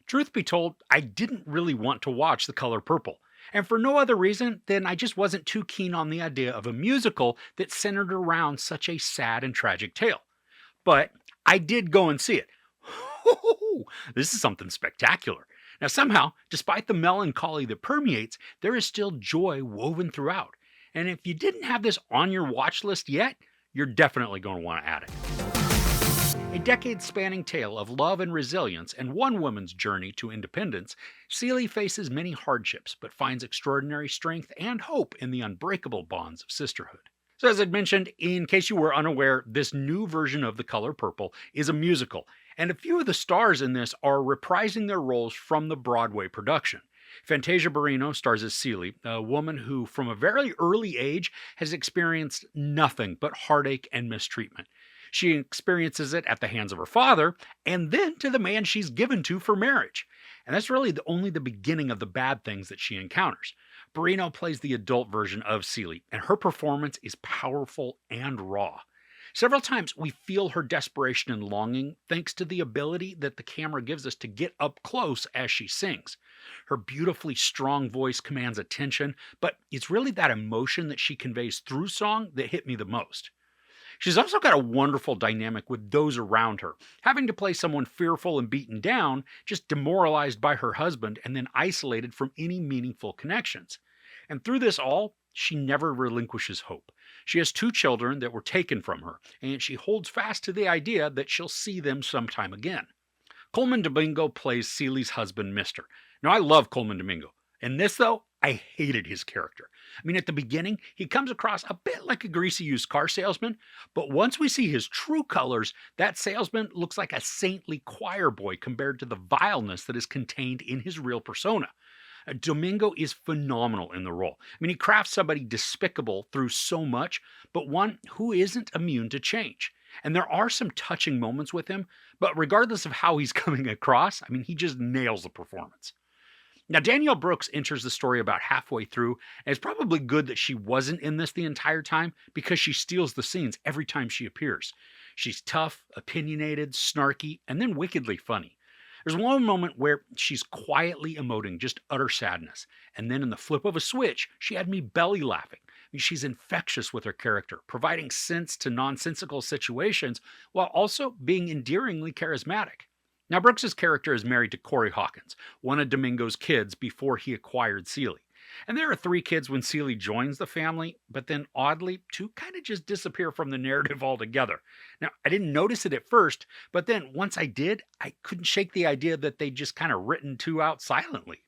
Truth be told, I didn't really want to watch The Color Purple, and for no other reason than I just wasn't too keen on the idea of a musical that centered around such a sad and tragic tale. But I did go and see it. This is something spectacular. Now, somehow, despite the melancholy that permeates, there is still joy woven throughout. And if you didn't have this on your watch list yet, you're definitely going to want to add it. A decade spanning tale of love and resilience and one woman's journey to independence, Celie faces many hardships but finds extraordinary strength and hope in the unbreakable bonds of sisterhood. So, as I'd mentioned, in case you were unaware, this new version of The Color Purple is a musical, and a few of the stars in this are reprising their roles from the Broadway production. Fantasia Barrino stars as Celie, a woman who, from a very early age, has experienced nothing but heartache and mistreatment. She experiences it at the hands of her father, and then to the man she's given to for marriage. And that's really only the beginning of the bad things that she encounters. Barrino plays the adult version of Celie, and her performance is powerful and raw. Several times we feel her desperation and longing thanks to the ability that the camera gives us to get up close as she sings. Her beautifully strong voice commands attention, but it's really that emotion that she conveys through song that hit me the most. She's also got a wonderful dynamic with those around her, having to play someone fearful and beaten down, just demoralized by her husband and then isolated from any meaningful connections. And through this all, she never relinquishes hope. She has two children that were taken from her, and she holds fast to the idea that she'll see them sometime again. Colman Domingo plays Celie's husband, Mr. Now, I love Colman Domingo. In this, though, I hated his character. I mean, at the beginning, he comes across a bit like a greasy used car salesman, but once we see his true colors, that salesman looks like a saintly choir boy compared to the vileness that is contained in his real persona. Domingo is phenomenal in the role. I mean, he crafts somebody despicable through so much, but one who isn't immune to change. And there are some touching moments with him, but regardless of how he's coming across, I mean, he just nails the performance. Now, Danielle Brooks enters the story about halfway through, and it's probably good that she wasn't in this the entire time because she steals the scenes every time she appears. She's tough, opinionated, snarky, and then wickedly funny. There's one moment where she's quietly emoting just utter sadness, and then in the flip of a switch, she had me belly laughing. I mean, she's infectious with her character, providing sense to nonsensical situations while also being endearingly charismatic. Now, Brooks's character is married to Corey Hawkins, one of Domingo's kids before he acquired Celie. And there are three kids when Celie joins the family, but then oddly, two kind of just disappear from the narrative altogether. Now, I didn't notice it at first, but then once I did, I couldn't shake the idea that they just kind of written two out silently.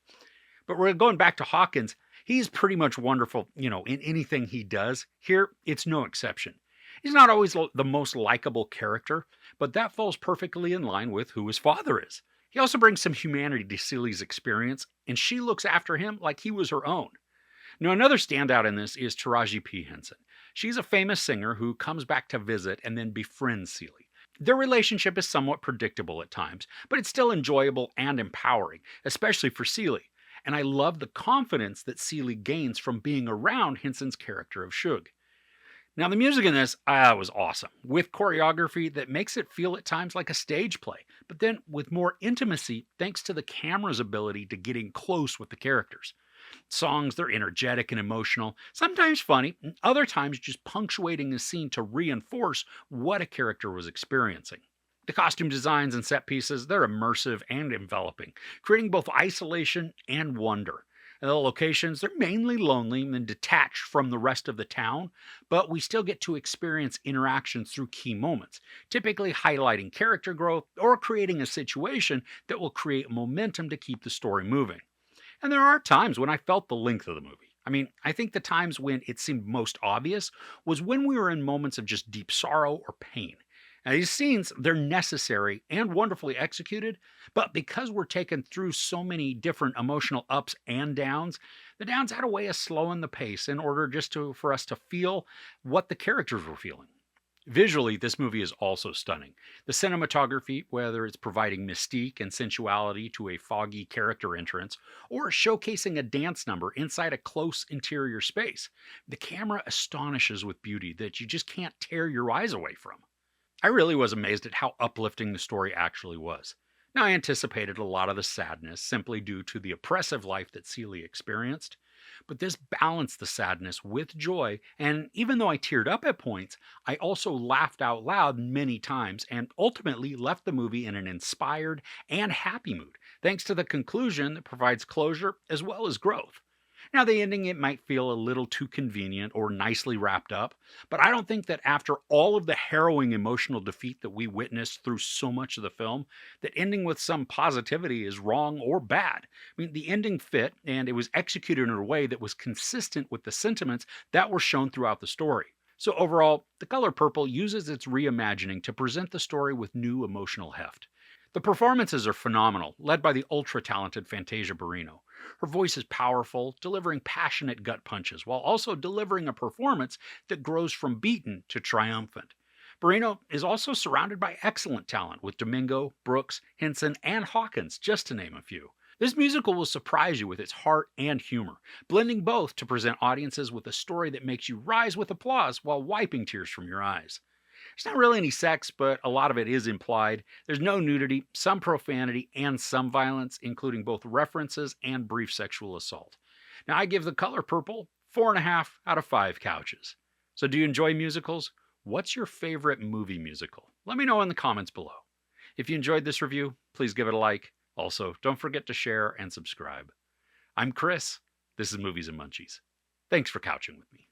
But we're going back to Hawkins. He's pretty much wonderful, in anything he does. Here, it's no exception. He's not always the most likable character, but that falls perfectly in line with who his father is. He also brings some humanity to Celie's experience, and she looks after him like he was her own. Now, another standout in this is Taraji P. Henson. She's a famous singer who comes back to visit and then befriends Celie. Their relationship is somewhat predictable at times, but it's still enjoyable and empowering, especially for Celie. And I love the confidence that Celie gains from being around Henson's character of Shug. Now, the music in this was awesome, with choreography that makes it feel at times like a stage play, but then with more intimacy thanks to the camera's ability to get in close with the characters. Songs, they're energetic and emotional, sometimes funny, and other times just punctuating the scene to reinforce what a character was experiencing. The costume designs and set pieces, they're immersive and enveloping, creating both isolation and wonder. And the locations, they're mainly lonely and detached from the rest of the town, but we still get to experience interactions through key moments, typically highlighting character growth or creating a situation that will create momentum to keep the story moving. And there are times when I felt the length of the movie. I mean, I think the times when it seemed most obvious was when we were in moments of just deep sorrow or pain. Now, these scenes, they're necessary and wonderfully executed, but because we're taken through so many different emotional ups and downs, the downs had a way of slowing the pace in order for us to feel what the characters were feeling. Visually, this movie is also stunning. The cinematography, whether it's providing mystique and sensuality to a foggy character entrance, or showcasing a dance number inside a close interior space, the camera astonishes with beauty that you just can't tear your eyes away from. I really was amazed at how uplifting the story actually was. Now, I anticipated a lot of the sadness simply due to the oppressive life that Celie experienced, but this balanced the sadness with joy, and even though I teared up at points, I also laughed out loud many times and ultimately left the movie in an inspired and happy mood, thanks to the conclusion that provides closure as well as growth. Now, the ending, it might feel a little too convenient or nicely wrapped up, but I don't think that after all of the harrowing emotional defeat that we witnessed through so much of the film, that ending with some positivity is wrong or bad. I mean, the ending fit and it was executed in a way that was consistent with the sentiments that were shown throughout the story. So, overall, The Color Purple uses its reimagining to present the story with new emotional heft. The performances are phenomenal, led by the ultra talented Fantasia Barrino. Her voice is powerful, delivering passionate gut punches, while also delivering a performance that grows from beaten to triumphant. Barrino is also surrounded by excellent talent with Domingo, Brooks, Henson, and Hawkins, just to name a few. This musical will surprise you with its heart and humor, blending both to present audiences with a story that makes you rise with applause while wiping tears from your eyes. There's not really any sex, but a lot of it is implied. There's no nudity, some profanity, and some violence, including both references and brief sexual assault. Now, I give The Color Purple 4.5 out of 5 couches. So, do you enjoy musicals? What's your favorite movie musical? Let me know in the comments below. If you enjoyed this review, please give it a like. Also, don't forget to share and subscribe. I'm Chris. This is Movies and Munchies. Thanks for couching with me.